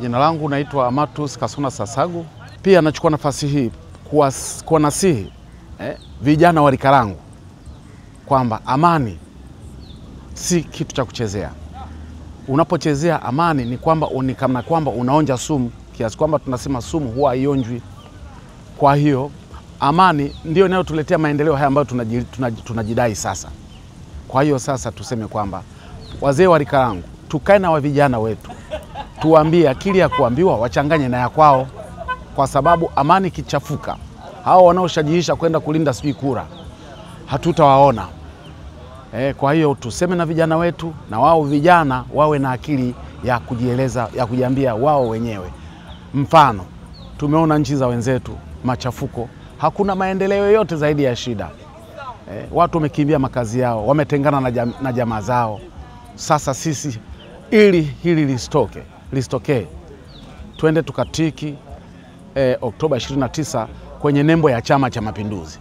Jina langu naitwa Amatus Kasona Sasagu. Pia nachukua nafasi hii kuwanasihi vijana wa rika langu kwamba amani si kitu cha kuchezea. Unapochezea amani ni kwamba kama kwamba unaonja sumu, kiasi kwamba tunasema sumu huwa haionjwi. Kwa hiyo amani ndio inayotuletea maendeleo haya ambayo tunajidai sasa. Kwa hiyo sasa tuseme kwamba wazee wa rika langu tukae na vijana wetu, tuambie akili ya kuambiwa wachanganye na ya kwao, kwa sababu amani kichafuka, hao wanaoshajihisha kwenda kulinda sijui kura hatutawaona. Kwa hiyo tuseme na vijana wetu, na wao vijana wawe na akili ya kujieleza, ya kujiambia wao wenyewe. Mfano, tumeona nchi za wenzetu machafuko, hakuna maendeleo yote zaidi ya shida. Watu wamekimbia makazi yao, wametengana na jamaa zao. Sasa sisi ili hili lisitokee, twende tukatiki Oktoba 29 kwenye nembo ya Chama cha Mapinduzi.